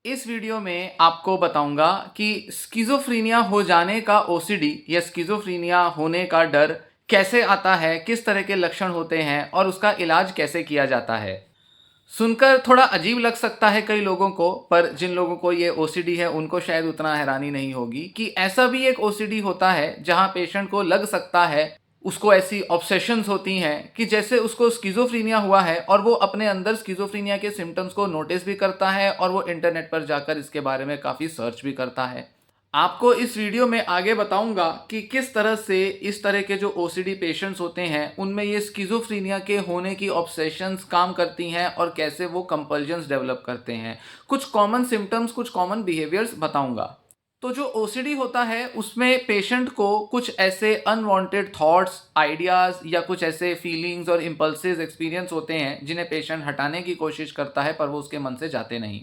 इस वीडियो में आपको बताऊंगा कि स्किज़ोफ्रेनिया हो जाने का ओसीडी या स्किज़ोफ्रेनिया होने का डर कैसे आता है, किस तरह के लक्षण होते हैं और उसका इलाज कैसे किया जाता है। सुनकर थोड़ा अजीब लग सकता है कई लोगों को, पर जिन लोगों को ये ओसीडी है उनको शायद उतना हैरानी नहीं होगी कि ऐसा भी एक ओसीडी होता है जहां पेशेंट को लग सकता है, उसको ऐसी ऑब्सेशंस होती हैं कि जैसे उसको स्किज़ोफ्रेनिया हुआ है और वो अपने अंदर स्किज़ोफ्रेनिया के सिम्टम्स को नोटिस भी करता है और वो इंटरनेट पर जाकर इसके बारे में काफ़ी सर्च भी करता है। आपको इस वीडियो में आगे बताऊंगा कि किस तरह से इस तरह के जो ओसीडी पेशेंट्स होते हैं उनमें ये स्किज़ोफ्रेनिया के होने की ऑब्सेशंस काम करती हैं और कैसे वो कंपल्जन्स डेवलप करते हैं। कुछ कॉमन सिम्टम्स, कुछ कॉमन बिहेवियर्स बताऊंगा। तो जो ओसीडी होता है उसमें पेशेंट को कुछ ऐसे अनवांटेड थॉट्स, आइडियाज़ या कुछ ऐसे फीलिंग्स और इम्पल्सिव एक्सपीरियंस होते हैं जिन्हें पेशेंट हटाने की कोशिश करता है पर वो उसके मन से जाते नहीं।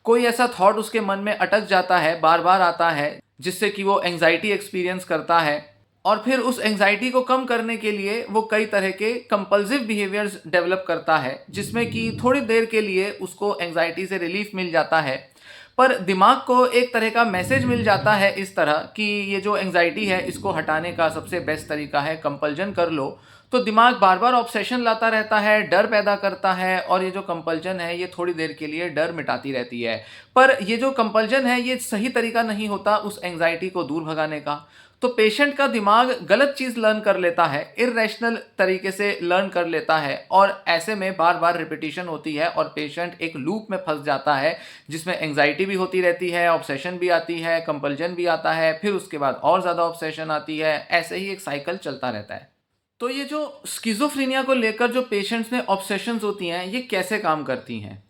कोई ऐसा थॉट उसके मन में अटक जाता है, बार बार आता है, जिससे कि वो एंग्जाइटी एक्सपीरियंस करता है और फिर उस एंग्जाइटी को कम करने के लिए वो कई तरह के कंपल्सिव बिहेवियर्स डेवलप करता है, जिसमें कि थोड़ी देर के लिए उसको एंग्जाइटी से रिलीफ मिल जाता है, पर दिमाग को एक तरह का मैसेज मिल जाता है इस तरह कि ये जो एंग्जाइटी है इसको हटाने का सबसे बेस्ट तरीका है कंपल्जन कर लो। तो दिमाग बार बार ऑब्सेशन लाता रहता है, डर पैदा करता है और ये जो कंपल्जन है ये थोड़ी देर के लिए डर मिटाती रहती है। पर ये जो कंपल्जन है ये सही तरीका नहीं होता उस एंग्जाइटी को दूर भगाने का। तो पेशेंट का दिमाग गलत चीज़ लर्न कर लेता है, इर्रेशनल तरीके से लर्न कर लेता है और ऐसे में बार बार रिपीटिशन होती है और पेशेंट एक लूप में फंस जाता है जिसमें एंग्जाइटी भी होती रहती है, ऑब्सेशन भी आती है, कंपल्जन भी आता है, फिर उसके बाद और ज़्यादा ऑब्सेशन आती है, ऐसे ही एक साइकिल चलता रहता है। तो ये जो स्किज़ोफ्रेनिया को लेकर जो पेशेंट्स में ऑब्सेशंस होती हैं ये कैसे काम करती हैं?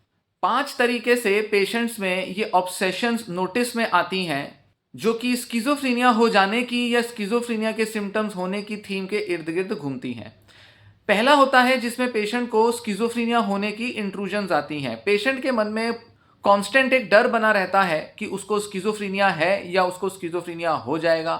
5 तरीके से पेशेंट्स में ये ऑब्सेशंस नोटिस में आती हैं जो कि स्किज़ोफ्रेनिया हो जाने की या स्किज़ोफ्रेनिया के सिम्पटम्स होने की थीम के इर्द-गिर्द घूमती हैं। पहला होता है जिसमें पेशेंट को स्किज़ोफ्रेनिया होने की इंट्रूजन्स आती हैं। पेशेंट के मन में कांस्टेंट एक डर बना रहता है कि उसको स्किज़ोफ्रेनिया है या उसको स्किज़ोफ्रेनिया हो जाएगा।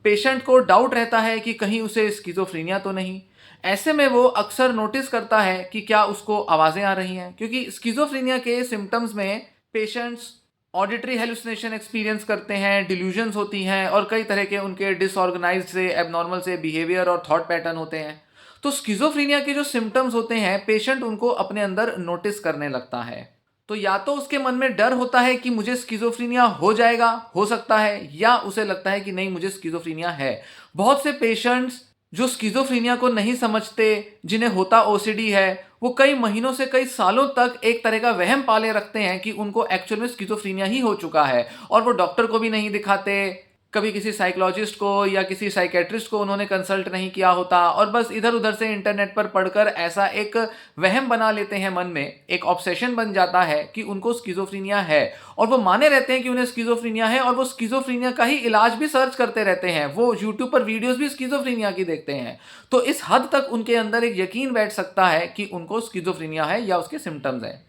पेशेंट को डाउट रहता है कि कहीं उसे स्किज़ोफ्रेनिया तो नहीं। ऐसे में वो अक्सर नोटिस करता है कि क्या उसको आवाज़ें आ रही हैं, क्योंकि स्किज़ोफ्रेनिया के सिम्पटम्स में पेशेंट्स ऑडिटरी हेलुसिनेशन एक्सपीरियंस करते हैं, डिल्यूजन्स होती हैं और कई तरह के उनके डिसऑर्गेनाइज्ड से, एबनॉर्मल से बिहेवियर और थॉट पैटर्न होते हैं। तो स्किज़ोफ्रेनिया के जो सिम्पटम्स होते हैं पेशेंट उनको अपने अंदर नोटिस करने लगता है। तो या तो उसके मन में डर होता है कि मुझे स्किज़ोफ्रेनिया हो जाएगा, हो सकता है, या उसे लगता है कि नहीं मुझे स्किज़ोफ्रेनिया है। बहुत से पेशेंट्स जो स्किज़ोफ्रेनिया को नहीं समझते, जिन्हें होता ओसीडी है, वो कई महीनों से कई सालों तक एक तरह का वहम पाले रखते हैं कि उनको एक्चुअल में स्किज़ोफ्रेनिया ही हो चुका है और वो डॉक्टर को भी नहीं दिखाते, कभी किसी साइकोलॉजिस्ट को या किसी साइकियाट्रिस्ट को उन्होंने कंसल्ट नहीं किया होता और बस इधर-उधर से इंटरनेट पर पढ़कर ऐसा एक वहम बना लेते हैं मन में, एक ऑब्सेशन बन जाता है कि उनको स्किज़ोफ्रेनिया है और वो माने रहते हैं कि उन्हें स्किज़ोफ्रेनिया है और वो स्किज़ोफ्रेनिया का ही इलाज भी सर्च करते रहते हैं। वो यूट्यूब पर वीडियोज़ भी स्किज़ोफ्रेनिया की देखते हैं। तो इस हद तक उनके अंदर एक यकीन बैठ सकता है कि उनको स्किज़ोफ्रेनिया है या उसके सिम्पटम्स हैं।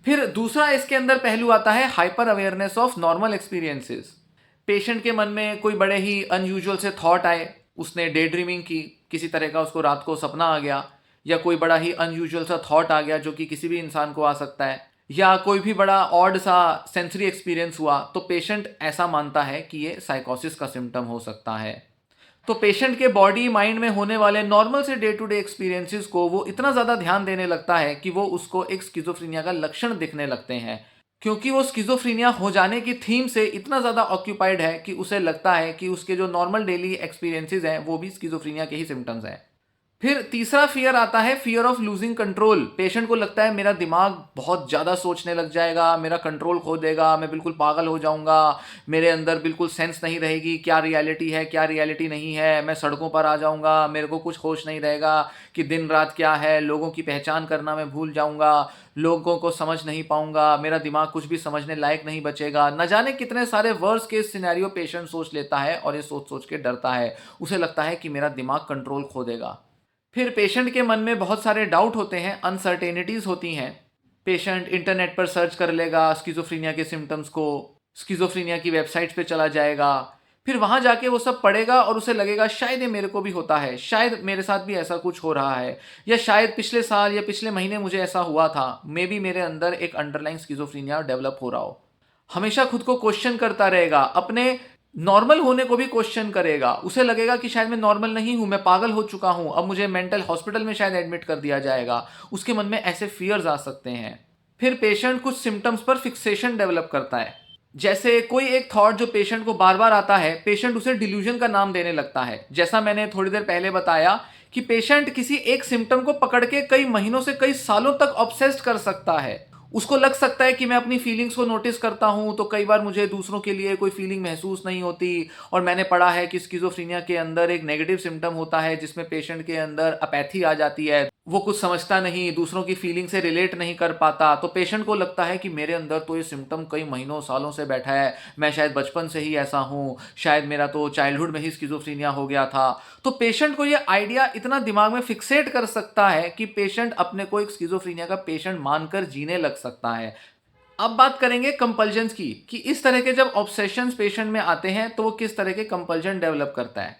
फिर दूसरा इसके अंदर पहलू आता है hyper awareness of normal experiences. Patient के मन में कोई बड़े ही अनयूजुअल से थॉट आए, उसने डे ड्रीमिंग की, किसी तरह का उसको रात को सपना आ गया, या कोई बड़ा ही अनयूजुअल सा थॉट आ गया जो कि किसी भी इंसान को आ सकता है, या कोई भी बड़ा ऑड सा सेंसरी एक्सपीरियंस हुआ, तो पेशेंट ऐसा मानता है कि ये साइकोसिस का सिम्टम हो सकता है। तो पेशेंट के बॉडी माइंड में होने वाले नॉर्मल से डे टू डे एक्सपीरियंसेस को वो इतना ज़्यादा ध्यान देने लगता है कि वो उसको एक स्किज़ोफ्रेनिया का लक्षण दिखने लगते हैं, क्योंकि वो स्किज़ोफ्रेनिया हो जाने की थीम से इतना ज़्यादा ऑक्यूपाइड है कि उसे लगता है कि उसके जो नॉर्मल डेली एक्सपीरियंसेस हैं वो भी स्किज़ोफ्रेनिया के ही सिम्टम्स हैं। फिर तीसरा फियर आता है, fear of losing control. Patient को लगता है मेरा दिमाग बहुत ज़्यादा सोचने लग जाएगा, मेरा कंट्रोल खो देगा, मैं बिल्कुल पागल हो जाऊंगा, मेरे अंदर बिल्कुल सेंस नहीं रहेगी, क्या रियलिटी है क्या रियलिटी नहीं है, मैं सड़कों पर आ जाऊंगा, मेरे को कुछ होश नहीं रहेगा कि दिन रात क्या है, लोगों की पहचान करना मैं भूल जाऊंगा, लोगों को समझ नहीं पाऊंगा, मेरा दिमाग कुछ भी समझने लायक नहीं बचेगा। न जाने कितने सारे वर्स्ट केस सिनेरियो पेशेंट सोच लेता है और ये सोच सोच के डरता है। उसे लगता है कि मेरा दिमाग कंट्रोल खो देगा। फिर पेशेंट के मन में बहुत सारे डाउट होते हैं, अनसर्टेनिटीज़ होती हैं। पेशेंट इंटरनेट पर सर्च कर लेगा स्किज़ोफ्रेनिया के सिम्टम्स को, स्किज़ोफ्रेनिया की वेबसाइट्स पे चला जाएगा, फिर वहाँ जाके वो सब पढ़ेगा और उसे लगेगा शायद ये मेरे को भी होता है, शायद मेरे साथ भी ऐसा कुछ हो रहा है, या शायद पिछले साल या पिछले महीने मुझे ऐसा हुआ था, मे बी मेरे अंदर एक अंडरलाइन स्किज़ोफ्रेनिया डेवलप हो रहा हो। हमेशा खुद को क्वेश्चन करता रहेगा, अपने नॉर्मल होने को भी क्वेश्चन करेगा। उसे लगेगा कि शायद मैं नॉर्मल नहीं हूं, मैं पागल हो चुका हूं, अब मुझे मेंटल हॉस्पिटल में शायद एडमिट कर दिया जाएगा। उसके मन में ऐसे फियर्स आ सकते हैं। फिर पेशेंट कुछ सिम्टम्स पर फिक्सेशन डेवलप करता है। जैसे कोई एक थॉट जो पेशेंट को बार बार आता है, पेशेंट उसे डिल्यूजन का नाम देने लगता है। जैसा मैंने थोड़ी देर पहले बताया कि पेशेंट किसी एक सिम्टम को पकड़ के कई महीनों से कई सालों तक ऑब्सेस्ड कर सकता है। उसको लग सकता है कि मैं अपनी फीलिंग्स को नोटिस करता हूं तो कई बार मुझे दूसरों के लिए कोई फीलिंग महसूस नहीं होती। और मैंने पढ़ा है कि स्किज़ोफ्रेनिया के अंदर एक नेगेटिव सिम्टम होता है जिसमें पेशेंट के अंदर अपैथी आ जाती है, वो कुछ समझता नहीं, दूसरों की फीलिंग से रिलेट नहीं कर पाता। तो पेशेंट को लगता है कि मेरे अंदर तो ये सिम्टम कई महीनों सालों से बैठा है, मैं शायद बचपन से ही ऐसा हूँ, शायद मेरा तो चाइल्डहुड में ही स्किज़ोफ्रेनिया हो गया था। तो पेशेंट को ये आइडिया इतना दिमाग में फिक्सेट कर सकता है कि पेशेंट अपने को एक स्किज़ोफ्रेनिया का पेशेंट मानकर जीने लग सकता है। अब बात करेंगे कंपल्जन्स की, कि इस तरह के जब ऑब्सेशंस पेशेंट में आते हैं तो वो किस तरह के कंपल्जन डेवलप करता है।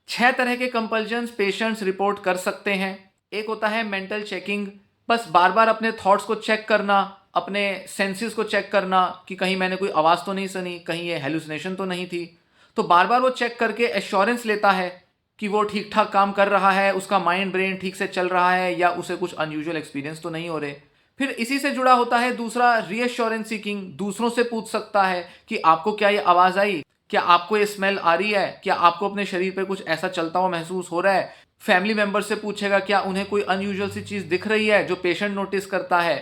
6 तरह के कंपल्जन्स पेशेंट्स रिपोर्ट कर सकते हैं। एक होता है मेंटल चेकिंग, बस बार बार अपने थॉट्स को चेक करना, अपने सेंसेस को चेक करना कि कहीं मैंने कोई आवाज़ तो नहीं सुनी, कहीं ये हेलुसिनेशन तो नहीं थी। तो बार बार वो चेक करके एश्योरेंस लेता है कि वो ठीक ठाक काम कर रहा है, उसका माइंड ब्रेन ठीक से चल रहा है, या उसे कुछ अनयूजुअल एक्सपीरियंस तो नहीं हो रहे। फिर इसी से जुड़ा होता है दूसरा रीअश्योरेंस सीकिंग, दूसरों से पूछ सकता है कि आपको क्या ये आवाज़ आई, क्या आपको ये स्मेल आ रही है, क्या आपको अपने शरीर पे कुछ ऐसा चलता हुआ महसूस हो रहा है। फैमिली मेंबर से पूछेगा क्या उन्हें कोई अनयूजुअल सी चीज़ दिख रही है जो पेशेंट नोटिस करता है।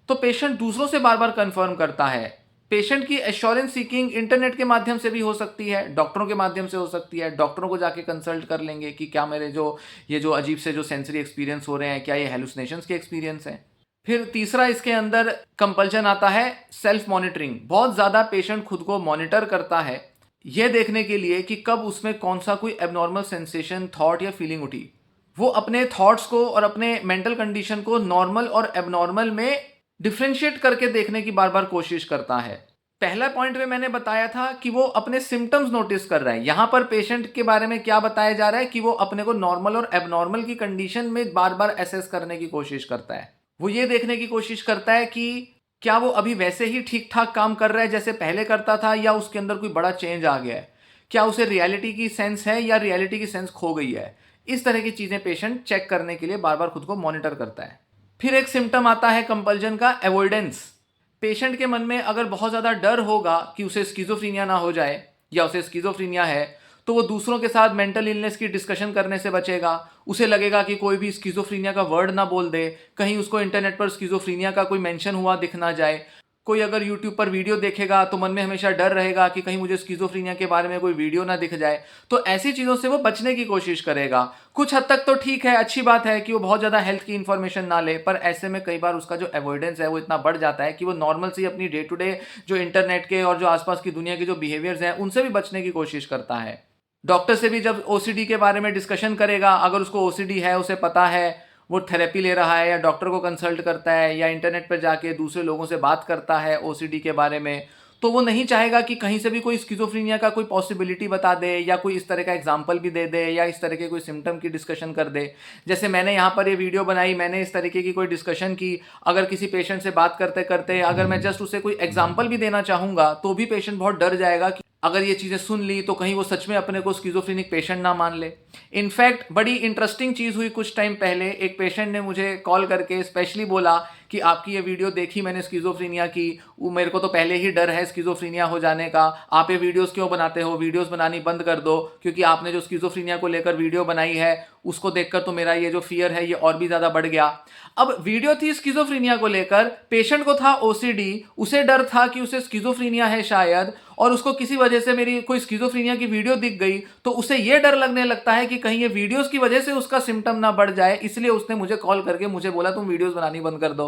तो पेशेंट दूसरों से बार बार कंफर्म करता है। पेशेंट की एश्योरेंस सीकिंग इंटरनेट के माध्यम से भी हो सकती है, डॉक्टरों के माध्यम से हो सकती है। डॉक्टरों को जाके कंसल्ट कर लेंगे कि क्या मेरे जो अजीब से जो सेंसरी एक्सपीरियंस हो रहे हैं, क्या ये हेलुसिनेशंस के एक्सपीरियंस हैं। फिर तीसरा इसके अंदर कंपल्शन आता है सेल्फ मॉनिटरिंग। बहुत ज़्यादा पेशेंट खुद को मॉनिटर करता है यह देखने के लिए कि कब उसमें कौन सा कोई एबनॉर्मल सेंसेशन, थॉट या फीलिंग उठी। वो अपने थॉट्स को और अपने मेंटल कंडीशन को नॉर्मल और एबनॉर्मल में डिफ्रेंशिएट करके देखने की बार बार कोशिश करता है। पहला पॉइंट में मैंने बताया था कि वो अपने सिम्टम्स नोटिस कर रहा है। यहां पर पेशेंट के बारे में क्या बताया जा रहा है कि वो अपने को नॉर्मल और एबनॉर्मल की कंडीशन में बार बार एसेस करने की कोशिश करता है। वो ये देखने की कोशिश करता है कि क्या वो अभी वैसे ही ठीक ठाक काम कर रहा है जैसे पहले करता था, या उसके अंदर कोई बड़ा चेंज आ गया है। क्या उसे रियलिटी की सेंस है या रियलिटी की सेंस खो गई है। इस तरह की चीज़ें पेशेंट चेक करने के लिए बार बार खुद को मॉनिटर करता है। फिर एक सिम्टम आता है कंपल्जन का अवॉइडेंस। पेशेंट के मन में अगर बहुत ज़्यादा डर होगा कि उसे स्किज़ोफ्रेनिया ना हो जाए या उसे स्किज़ोफ्रेनिया है, तो वो दूसरों के साथ मेंटल इलनेस की डिस्कशन करने से बचेगा। उसे लगेगा कि कोई भी स्किज़ोफ्रेनिया का वर्ड ना बोल दे, कहीं उसको इंटरनेट पर स्किज़ोफ्रेनिया का कोई मेंशन हुआ दिख ना जाए। कोई अगर यूट्यूब पर वीडियो देखेगा तो मन में हमेशा डर रहेगा कि कहीं मुझे स्किज़ोफ्रेनिया के बारे में कोई वीडियो ना दिख जाए। तो ऐसी चीज़ों से वो बचने की कोशिश करेगा। कुछ हद तक तो ठीक है, अच्छी बात है कि वो बहुत ज़्यादा हेल्थ की इन्फॉर्मेशन ना ले, पर ऐसे में कई बार उसका जो अवॉइडेंस है वो इतना बढ़ जाता है कि वो नॉर्मल सी अपनी डे टू डे जो इंटरनेट के और जो आसपास की दुनिया के जो बिहेवियर्स हैं उनसे भी बचने की कोशिश करता है। डॉक्टर से भी जब ओसीडी के बारे में डिस्कशन करेगा, अगर उसको ओसीडी है, उसे पता है, वो थेरेपी ले रहा है या डॉक्टर को कंसल्ट करता है या इंटरनेट पर जाके दूसरे लोगों से बात करता है ओसीडी के बारे में, तो वो नहीं चाहेगा कि कहीं से भी कोई स्किज़ोफ्रेनिया का कोई पॉसिबिलिटी बता दे या कोई इस तरह का एग्जाम्पल भी दे दे या इस तरह के कोई सिम्टम की डिस्कशन कर दे। जैसे मैंने यहाँ पर ये वीडियो बनाई, मैंने इस तरीके की कोई डिस्कशन की, अगर किसी पेशेंट से बात करते करते अगर मैं जस्ट उसे कोई एग्जाम्पल भी देना चाहूँगा तो भी पेशेंट बहुत डर जाएगा कि अगर ये चीज़ें सुन ली तो कहीं वो सच में अपने को स्किज़ोफ्रेनिक पेशेंट ना मान ले। इनफैक्ट बड़ी इंटरेस्टिंग चीज़ हुई कुछ टाइम पहले, एक पेशेंट ने मुझे कॉल करके स्पेशली बोला कि आपकी ये वीडियो देखी मैंने स्किज़ोफ्रेनिया की, वो मेरे को तो पहले ही डर है स्किज़ोफ्रेनिया हो जाने का, आप ये वीडियोस क्यों बनाते हो, वीडियोस बनानी बंद कर दो, क्योंकि आपने जो स्किज़ोफ्रेनिया को लेकर वीडियो बनाई है उसको देखकर तो मेरा ये जो फियर है ये और भी ज़्यादा बढ़ गया। अब वीडियो थी स्किज़ोफ्रेनिया को लेकर, पेशेंट को था ओसीडी, उसे डर था कि उसे स्किज़ोफ्रेनिया है शायद, और उसको किसी वजह से मेरी कोई स्किज़ोफ्रेनिया की वीडियो दिख गई तो उसे ये डर लगने लगता है कि कहीं ये वीडियोस की वजह से उसका सिम्टम ना बढ़ जाए, इसलिए उसने मुझे कॉल करके मुझे बोला तुम वीडियोस बनानी बंद कर दो।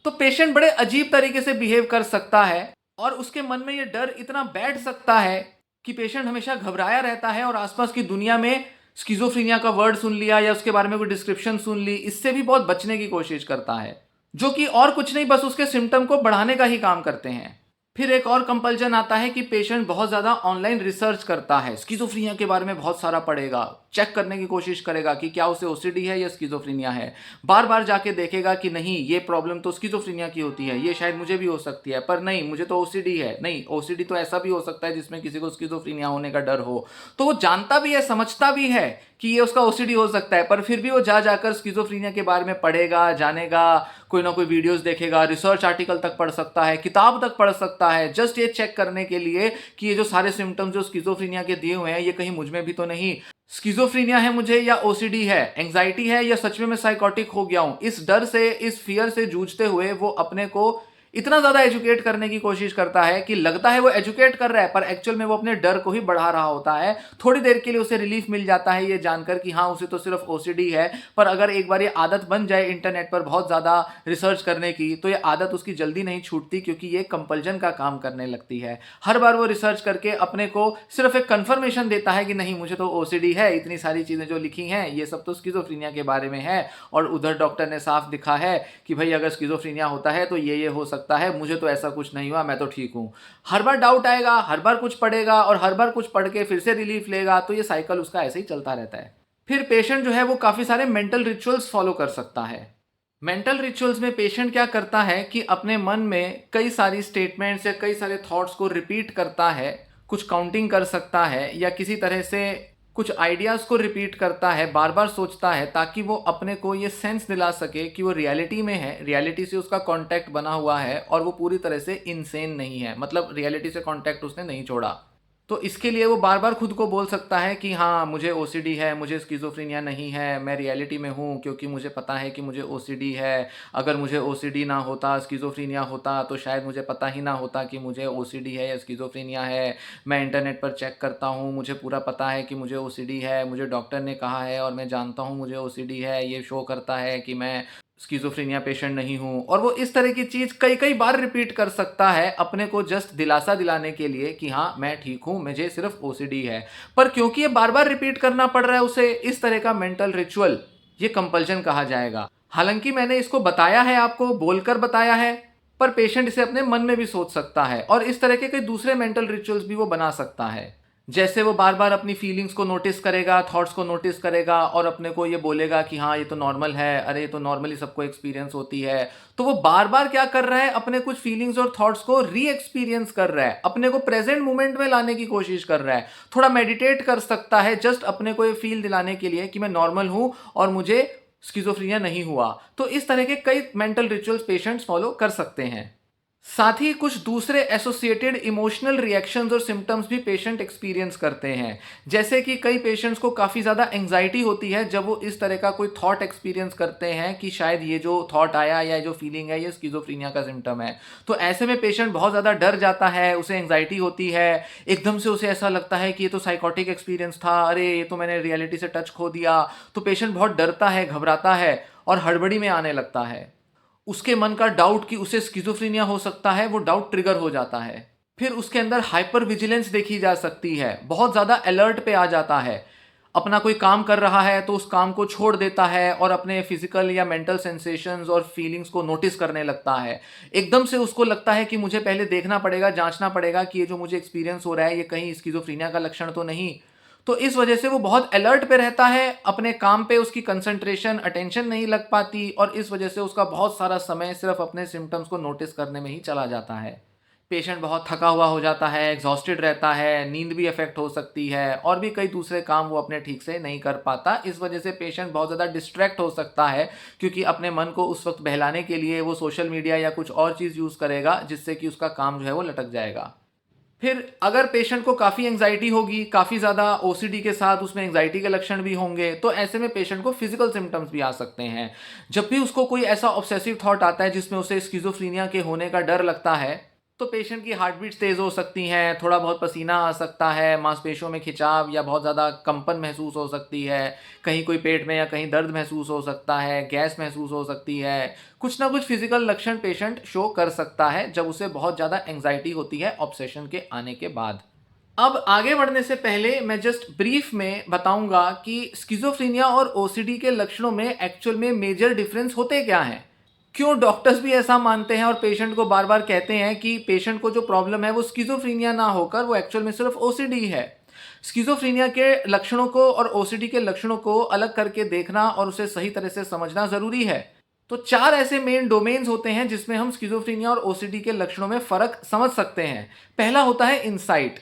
तो पेशेंट बड़े अजीब तरीके से बिहेव कर सकता है और उसके मन में ये डर इतना बैठ सकता है कि पेशेंट हमेशा घबराया रहता है और आसपास की दुनिया में स्किज़ोफ्रेनिया का वर्ड सुन लिया या उसके बारे में कोई डिस्क्रिप्शन सुन ली, इससे भी बहुत बचने की कोशिश करता है, जो कि और कुछ नहीं, बस उसके सिम्टम को बढ़ाने का ही काम करते हैं। फिर एक और कंपल्जन आता है कि पेशेंट बहुत ज़्यादा ऑनलाइन रिसर्च करता है, स्किज़ोफ्रेनिया के बारे में बहुत सारा पढ़ेगा, चेक करने की कोशिश करेगा कि क्या उसे ओसीडी है या स्किज़ोफ्रेनिया है। बार बार जाके देखेगा कि नहीं, ये प्रॉब्लम तो स्किज़ोफ्रेनिया की होती है, ये शायद मुझे भी हो सकती है, पर नहीं, मुझे तो ओसीडी है। नहीं, ओसीडी तो ऐसा भी हो सकता है जिसमें किसी को स्किज़ोफ्रेनिया होने का डर हो। तो वो जानता भी है, समझता भी है कि ये उसका ओसीडी हो सकता है, पर फिर भी वो जा जाकर स्किज़ोफ्रेनिया के बारे में पढ़ेगा, जानेगा, कोई ना कोई वीडियोस देखेगा, रिसर्च आर्टिकल तक पढ़ सकता है, किताब तक पढ़ सकता है, जस्ट ये चेक करने के लिए कि ये जो सारे सिम्टम्स जो स्किज़ोफ्रेनिया के दिए हुए हैं, ये कहीं मुझ में भी तो नहीं स्किज़ोफ्रेनिया है मुझे, या ओसीडी है, एंग्जाइटी है, या सच में मैं साइकोटिक हो गया हूं। इस डर से, इस फियर से जूझते हुए वो अपने को इतना ज्यादा एजुकेट करने की कोशिश करता है कि लगता है वो एजुकेट कर रहा है, पर एक्चुअल में वो अपने डर को ही बढ़ा रहा होता है। थोड़ी देर के लिए उसे रिलीफ मिल जाता है ये जानकर कि हाँ, उसे तो सिर्फ ओसीडी है, पर अगर एक बार ये आदत बन जाए इंटरनेट पर बहुत ज्यादा रिसर्च करने की, तो ये आदत उसकी जल्दी नहीं छूटती, क्योंकि ये कंपल्जन का काम करने लगती है। हर बार वो रिसर्च करके अपने को सिर्फ एक कंफर्मेशन देता है कि नहीं, मुझे तो ओसीडी है, इतनी सारी चीजें जो लिखी हैं ये सब तो स्किज़ोफ्रेनिया के बारे में है, और उधर डॉक्टर ने साफ दिखा है कि भाई अगर स्किज़ोफ्रेनिया होता है तो ये हो सकता है, मुझे तो ऐसा कुछ नहीं हुआ, मैं तो ठीक हूं। हर बार डाउट आएगा, हर बार कुछ पढ़ेगा, और हर बार कुछ पढ़ के फिर से रिलीफ लेगा, तो ये साइकिल उसका ऐसे ही चलता रहता है। फिर पेशेंट जो है वो काफी सारे मेंटल रिचुअल्स फॉलो कर सकता है। मेंटल रिचुअल्स में पेशेंट क्या करता है कि अपने मन में कई सारी स्टेटमेंट्स या कई सारे थॉट्स को रिपीट करता है, कुछ काउंटिंग कर सकता है, या किसी तरह से कुछ आइडियाज़ को रिपीट करता है, बार बार सोचता है, ताकि वो अपने को ये सेंस दिला सके कि वो रियलिटी में है, रियलिटी से उसका कांटेक्ट बना हुआ है, और वो पूरी तरह से इनसेन नहीं है, मतलब रियलिटी से कांटेक्ट उसने नहीं छोड़ा। तो इसके लिए वो बार बार खुद को बोल सकता है कि हाँ, मुझे ओसीडी है, मुझे स्किज़ोफ्रेनिया नहीं है, मैं रियलिटी में हूँ, क्योंकि मुझे पता है कि मुझे ओसीडी है। अगर मुझे ओसीडी ना होता, स्किज़ोफ्रेनिया होता, तो शायद मुझे पता ही ना होता कि मुझे ओसीडी है या स्किज़ोफ्रेनिया है। मैं इंटरनेट पर चेक करता हूँ, मुझे पूरा पता है कि मुझे ओसीडी है, मुझे डॉक्टर ने कहा है और मैं जानता हूँ मुझे ओसीडी है, ये शो करता है कि मैं स्किज़ोफ्रेनिया पेशेंट नहीं हूँ। और वो इस तरह की चीज़ कई कई बार रिपीट कर सकता है अपने को जस्ट दिलासा दिलाने के लिए कि हाँ, मैं ठीक हूँ, मुझे सिर्फ ओसीडी है। पर क्योंकि ये बार बार रिपीट करना पड़ रहा है उसे इस तरह का मेंटल रिचुअल, ये कंपल्जन कहा जाएगा। हालांकि मैंने इसको बताया है, आपको बोलकर बताया है, पर पेशेंट इसे अपने मन में भी सोच सकता है, और इस तरह के कई दूसरे मेंटल रिचुअल्स भी वो बना सकता है। जैसे वो बार बार अपनी फीलिंग्स को नोटिस करेगा, थॉट्स को नोटिस करेगा, और अपने को ये बोलेगा कि हाँ, ये तो नॉर्मल है, अरे ये तो नॉर्मली सबको एक्सपीरियंस होती है। तो वो बार बार क्या कर रहा है, अपने कुछ फीलिंग्स और थॉट्स को री एक्सपीरियंस कर रहा है, अपने को प्रेजेंट मोमेंट में लाने की कोशिश कर रहा है। थोड़ा मेडिटेट कर सकता है, जस्ट अपने को ये फील दिलाने के लिए कि मैं नॉर्मल हूं और मुझे स्किज़ोफ्रेनिया नहीं हुआ। तो इस तरह के कई मेंटल रिचुअल्स पेशेंट्स फॉलो कर सकते हैं। साथ ही कुछ दूसरे एसोसिएटेड इमोशनल रिएक्शंस और सिम्टम्स भी पेशेंट एक्सपीरियंस करते हैं। जैसे कि कई पेशेंट्स को काफ़ी ज़्यादा एंग्जाइटी होती है जब वो इस तरह का कोई थॉट एक्सपीरियंस करते हैं कि शायद ये जो थॉट आया या जो फीलिंग है ये स्किज़ोफ्रेनिया का सिम्टम है। तो ऐसे में पेशेंट बहुत ज़्यादा डर जाता है, उसे एंग्जाइटी होती है, एकदम से उसे ऐसा लगता है कि ये तो साइकोटिक एक्सपीरियंस था, अरे ये तो मैंने रियलिटी से टच खो दिया। तो पेशेंट बहुत डरता है, घबराता है, और हड़बड़ी में आने लगता है। उसके मन का डाउट कि उसे स्किज़ोफ्रेनिया हो सकता है, वो डाउट ट्रिगर हो जाता है। फिर उसके अंदर हाइपर विजिलेंस देखी जा सकती है, बहुत ज़्यादा अलर्ट पे आ जाता है। अपना कोई काम कर रहा है तो उस काम को छोड़ देता है और अपने फिजिकल या मेंटल सेंसेशंस और फीलिंग्स को नोटिस करने लगता है। एकदम से उसको लगता है कि मुझे पहले देखना पड़ेगा, जांचना पड़ेगा कि ये जो मुझे एक्सपीरियंस हो रहा है ये कहीं स्किज़ोफ्रेनिया का लक्षण तो नहीं। तो इस वजह से वो बहुत अलर्ट पे रहता है, अपने काम पे उसकी कंसंट्रेशन, अटेंशन नहीं लग पाती, और इस वजह से उसका बहुत सारा समय सिर्फ अपने सिम्टम्स को नोटिस करने में ही चला जाता है। पेशेंट बहुत थका हुआ हो जाता है, एग्जॉस्टेड रहता है, नींद भी अफेक्ट हो सकती है, और भी कई दूसरे काम वो अपने ठीक से नहीं कर पाता। इस वजह से पेशेंट बहुत ज़्यादा डिस्ट्रैक्ट हो सकता है, क्योंकि अपने मन को उस वक्त बहलाने के लिए वो सोशल मीडिया या कुछ और चीज़ यूज़ करेगा, जिससे कि उसका काम जो है वो लटक जाएगा। फिर अगर पेशेंट को काफ़ी एंग्जाइटी होगी, काफ़ी ज़्यादा ओसीडी के साथ उसमें एंग्जाइटी के लक्षण भी होंगे, तो ऐसे में पेशेंट को फिजिकल सिम्टम्स भी आ सकते हैं। जब भी उसको कोई ऐसा ऑब्सेसिव थॉट आता है जिसमें उसे स्किज़ोफ्रेनिया के होने का डर लगता है, तो पेशेंट की हार्ट बीट्स तेज़ हो सकती हैं, थोड़ा बहुत पसीना आ सकता है, मांसपेशियों में खिंचाव या बहुत ज़्यादा कंपन महसूस हो सकती है, कहीं कोई पेट में या कहीं दर्द महसूस हो सकता है, गैस महसूस हो सकती है। कुछ ना कुछ फिजिकल लक्षण पेशेंट शो कर सकता है जब उसे बहुत ज़्यादा एंग्जाइटी होती है ऑब्सेशन के आने के बाद। अब आगे बढ़ने से पहले मैं जस्ट ब्रीफ में बताऊंगा कि स्किज़ोफ्रेनिया और ओसीडी के लक्षणों में एक्चुअल में मेजर डिफरेंस होते क्या हैं। क्यों डॉक्टर्स भी ऐसा मानते हैं और पेशेंट को बार बार कहते हैं कि पेशेंट को जो प्रॉब्लम है वो स्किज़ोफ्रेनिया ना होकर वो एक्चुअल में सिर्फ ओसीडी है। स्किज़ोफ्रेनिया के लक्षणों को और ओसीडी के लक्षणों को अलग करके देखना और उसे सही तरह से समझना ज़रूरी है। तो 4 ऐसे मेन डोमेन्स होते हैं जिसमें हम स्किज़ोफ्रेनिया और ओसीडी के लक्षणों में फ़र्क समझ सकते हैं। पहला होता है इनसाइट।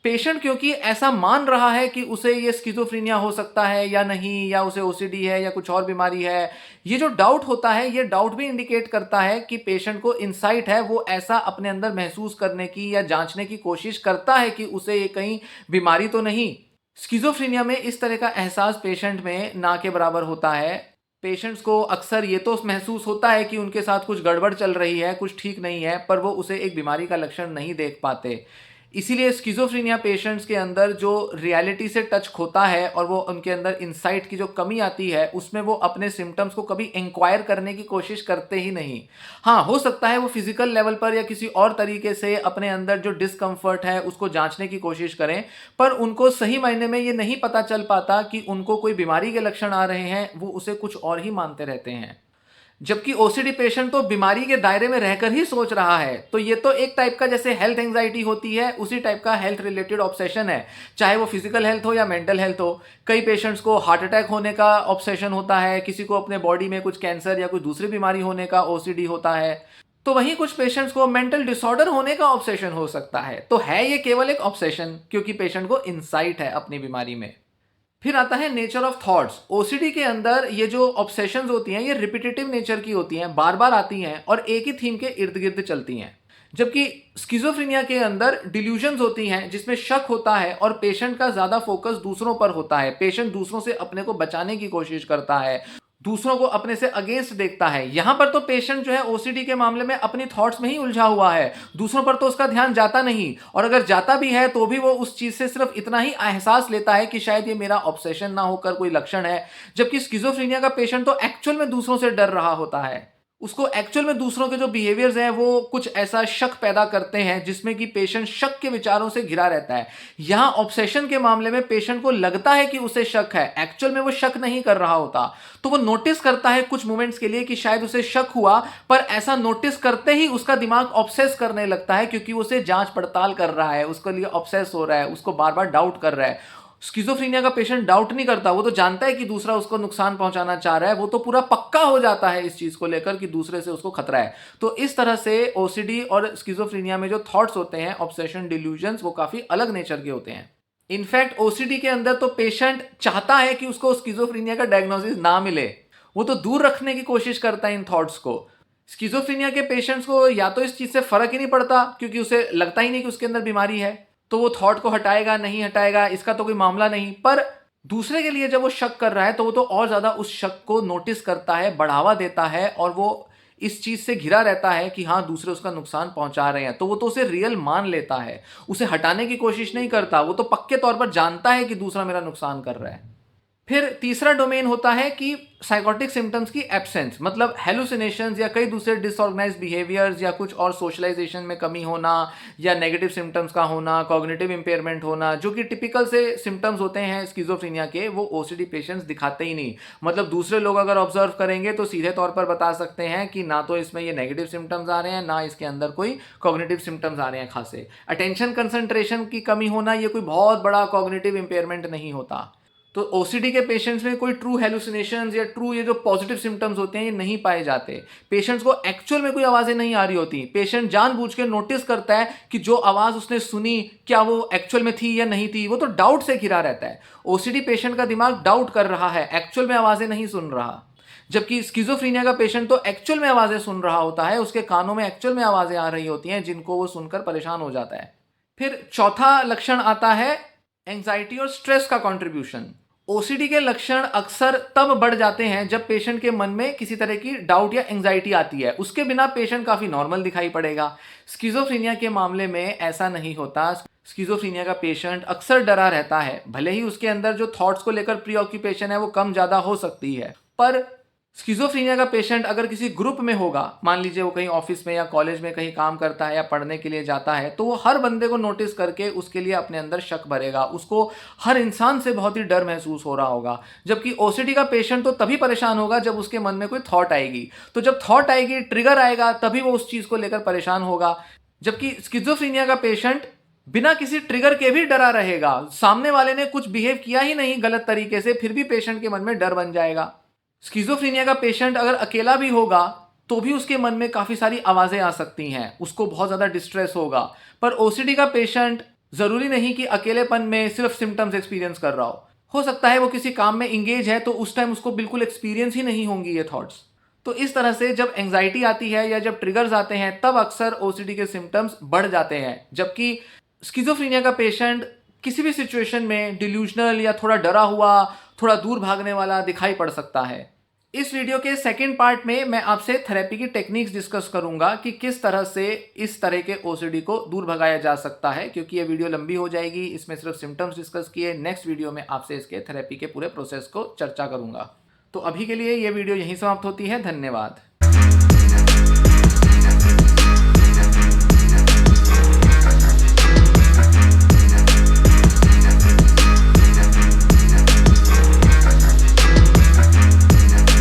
पेशेंट क्योंकि ऐसा मान रहा है कि उसे ये स्किज़ोफ्रेनिया हो सकता है या नहीं, या उसे ओसीडी है या कुछ और बीमारी है, ये जो डाउट होता है, ये डाउट भी इंडिकेट करता है कि पेशेंट को इनसाइट है, वो ऐसा अपने अंदर महसूस करने की या जांचने की कोशिश करता है कि उसे ये कहीं बीमारी तो नहीं। स्किज़ोफ्रेनिया में इस तरह का एहसास पेशेंट में ना के बराबर होता है। पेशेंट्स को अक्सर ये तो महसूस होता है कि उनके साथ कुछ गड़बड़ चल रही है, कुछ ठीक नहीं है, पर वो उसे एक बीमारी का लक्षण नहीं देख पाते। इसीलिए स्किज़ोफ्रेनिया पेशेंट्स के अंदर जो रियलिटी से टच खोता है और वो उनके अंदर इनसाइट की जो कमी आती है, उसमें वो अपने सिम्पटम्स को कभी इंक्वायर करने की कोशिश करते ही नहीं। हाँ, हो सकता है वो फिजिकल लेवल पर या किसी और तरीके से अपने अंदर जो डिस्कम्फर्ट है उसको जांचने की कोशिश करें, पर उनको सही मायने में ये नहीं पता चल पाता कि उनको कोई बीमारी के लक्षण आ रहे हैं, वो उसे कुछ और ही मानते रहते हैं। जबकि ओसीडी पेशेंट तो बीमारी के दायरे में रहकर ही सोच रहा है। तो ये तो एक टाइप का जैसे हेल्थ एंग्जाइटी होती है, उसी टाइप का हेल्थ रिलेटेड ऑब्सेशन है, चाहे वो फिजिकल हेल्थ हो या मेंटल हेल्थ हो। कई पेशेंट्स को हार्ट अटैक होने का ऑब्सेशन होता है, किसी को अपने बॉडी में कुछ कैंसर या कुछ दूसरी बीमारी होने का ओसीडी होता है, तो वहीं कुछ पेशेंट्स को मेंटल डिसऑर्डर होने का ऑब्सेशन हो सकता है। तो है ये केवल एक ऑब्सेशन, क्योंकि पेशेंट को इनसाइट है अपनी बीमारी में। फिर आता है नेचर ऑफ थॉट्स। ओसीडी के अंदर ये जो ऑब्सेशंस होती हैं, ये रिपीटेटिव नेचर की होती हैं, बार बार आती हैं और एक ही थीम के इर्द गिर्द चलती हैं। जबकि स्किज़ोफ्रेनिया के अंदर डिल्यूजन्स होती हैं जिसमें शक होता है और पेशेंट का ज्यादा फोकस दूसरों पर होता है। पेशेंट दूसरों से अपने को बचाने की कोशिश करता है, दूसरों को अपने से अगेंस्ट देखता है। यहां पर तो पेशेंट जो है ओसीडी के मामले में अपनी थॉट्स में ही उलझा हुआ है, दूसरों पर तो उसका ध्यान जाता नहीं, और अगर जाता भी है तो भी वो उस चीज से सिर्फ इतना ही एहसास लेता है कि शायद ये मेरा ऑब्सेशन ना होकर कोई लक्षण है। जबकि स्किज़ोफ्रेनिया का पेशेंट तो एक्चुअल में दूसरों से डर रहा होता है, उसको एक्चुअल में दूसरों के जो बिहेवियर्स हैं वो कुछ ऐसा शक पैदा करते हैं जिसमें कि पेशेंट शक के विचारों से घिरा रहता है। यहां ऑब्सेशन के मामले में पेशेंट को लगता है कि उसे शक है, एक्चुअल में वो शक नहीं कर रहा होता। तो वो नोटिस करता है कुछ मोमेंट्स के लिए कि शायद उसे शक हुआ, पर ऐसा नोटिस करते ही उसका दिमाग ऑब्सेस करने लगता है, क्योंकि उसे जांच पड़ताल कर रहा है, उसके लिए ऑब्सेस हो रहा है, उसको बार बार डाउट कर रहा है। स्किज़ोफ्रेनिया का पेशेंट डाउट नहीं करता, वो तो जानता है कि दूसरा उसको नुकसान पहुंचाना चाह रहा है, वो तो पूरा पक्का हो जाता है इस चीज को लेकर कि दूसरे से उसको खतरा है। तो इस तरह से ओसीडी और स्किज़ोफ्रेनिया में जो थॉट्स होते हैं, ऑब्सेशन, डिल्यूजन्स, वो काफी अलग नेचर के होते हैं। इनफैक्ट ओसीडी के अंदर तो पेशेंट चाहता है कि उसको स्किज़ोफ्रेनिया का डायग्नोसिस ना मिले, वो तो दूर रखने की कोशिश करता है इन थॉट्स को। स्किज़ोफ्रेनिया के पेशेंट्स को या तो इस चीज से फर्क ही नहीं पड़ता, क्योंकि उसे लगता ही नहीं कि उसके अंदर बीमारी है, तो वो थॉट को हटाएगा नहीं हटाएगा इसका तो कोई मामला नहीं। पर दूसरे के लिए जब वो शक कर रहा है तो वो तो और ज्यादा उस शक को नोटिस करता है, बढ़ावा देता है, और वो इस चीज से घिरा रहता है कि हाँ दूसरे उसका नुकसान पहुंचा रहे हैं, तो वो तो उसे रियल मान लेता है, उसे हटाने की कोशिश नहीं करता, वो तो पक्के तौर पर जानता है कि दूसरा मेरा नुकसान कर रहा है। फिर तीसरा डोमेन होता है कि साइकोटिक सिम्टम्स की एब्सेंस, मतलब हेलुसिनेशंस या कई दूसरे डिसऑर्गेनाइज्ड बिहेवियर्स या कुछ और सोशलाइजेशन में कमी होना या नेगेटिव सिम्टम्स का होना, कॉग्निटिव इंपेयरमेंट होना, जो कि टिपिकल से सिम्टम्स होते हैं स्किज़ोफ्रेनिया के, वो ओसीडी पेशेंट्स दिखाते ही नहीं। मतलब दूसरे लोग अगर ऑब्जर्व करेंगे तो सीधे तौर पर बता सकते हैं कि ना तो इसमें ये नेगेटिव सिम्टम्स आ रहे हैं, ना इसके अंदर कोई कॉग्निटिव सिम्टम्स आ रहे हैं खासे। अटेंशन कंसंट्रेशन की कमी होना ये कोई बहुत बड़ा कॉग्निटिव इंपेयरमेंट नहीं होता। तो ओसीडी के पेशेंट्स में कोई ट्रू हेलुसिनेशंस या ट्रू ये जो पॉजिटिव सिम्टम्स होते हैं ये नहीं पाए जाते। पेशेंट्स को एक्चुअल में कोई आवाज़ें नहीं आ रही होती, पेशेंट जानबूझ के नोटिस करता है कि जो आवाज़ उसने सुनी क्या वो एक्चुअल में थी या नहीं थी, वो तो डाउट से घिरा रहता है। ओसीडी पेशेंट का दिमाग डाउट कर रहा है, एक्चुअल में आवाज़ें नहीं सुन रहा। जबकि स्किज़ोफ्रेनिया का पेशेंट तो एक्चुअल में आवाज़ें सुन रहा होता है, उसके कानों में एक्चुअल में आवाज़ें आ रही होती हैं जिनको वो सुनकर परेशान हो जाता है। फिर चौथा लक्षण आता है एंग्जाइटी और स्ट्रेस का कॉन्ट्रीब्यूशन। ओसीडी के लक्षण अक्सर तब बढ़ जाते हैं जब पेशेंट के मन में किसी तरह की डाउट या एंग्जाइटी आती है, उसके बिना पेशेंट काफी नॉर्मल दिखाई पड़ेगा। स्किज़ोफ्रेनिया के मामले में ऐसा नहीं होता। स्किज़ोफ्रेनिया का पेशेंट अक्सर डरा रहता है, भले ही उसके अंदर जो थॉट्स को लेकर प्रीऑक्यूपेशन है वो कम ज्यादा हो सकती है, पर स्किज़ोफ्रेनिया का पेशेंट अगर किसी ग्रुप में होगा, मान लीजिए वो कहीं ऑफिस में या कॉलेज में कहीं काम करता है या पढ़ने के लिए जाता है, तो वो हर बंदे को नोटिस करके उसके लिए अपने अंदर शक भरेगा, उसको हर इंसान से बहुत ही डर महसूस हो रहा होगा। जबकि ओसीडी का पेशेंट तो तभी परेशान होगा जब उसके मन में कोई थॉट आएगी, तो जब थॉट आएगी, ट्रिगर आएगा, तभी वो उस चीज़ को लेकर परेशान होगा। जबकि स्किज़ोफ्रेनिया का पेशेंट बिना किसी ट्रिगर के भी डरा रहेगा, सामने वाले ने कुछ बिहेव किया ही नहीं गलत तरीके से, फिर भी पेशेंट के मन में डर बन जाएगा। स्किज़ोफ्रेनिया का पेशेंट अगर अकेला भी होगा तो भी उसके मन में काफी सारी आवाजें आ सकती हैं, उसको बहुत ज्यादा डिस्ट्रेस होगा। पर ओसीडी का पेशेंट जरूरी नहीं कि अकेलेपन में सिर्फ सिम्टम्स एक्सपीरियंस कर रहा हो सकता है वो किसी काम में इंगेज है तो उस टाइम उसको बिल्कुल एक्सपीरियंस ही नहीं होंगी ये थॉट्स। तो इस तरह से जब एंजाइटी आती है या जब ट्रिगर्स आते हैं तब अक्सर ओसीडी के सिम्टम्स बढ़ जाते हैं, जबकि स्किज़ोफ्रेनिया का पेशेंट किसी भी सिचुएशन में डिल्यूजनल या थोड़ा डरा हुआ, थोड़ा दूर भागने वाला दिखाई पड़ सकता है। इस वीडियो के सेकंड पार्ट में मैं आपसे थेरेपी की टेक्निक्स डिस्कस करूंगा कि किस तरह से इस तरह के ओसीडी को दूर भगाया जा सकता है, क्योंकि ये वीडियो लंबी हो जाएगी, इसमें सिर्फ सिम्टम्स डिस्कस किए। नेक्स्ट वीडियो में आपसे इसके थेरेपी के पूरे प्रोसेस को चर्चा करूंगा। तो अभी के लिए ये वीडियो यहीं समाप्त होती है। धन्यवाद।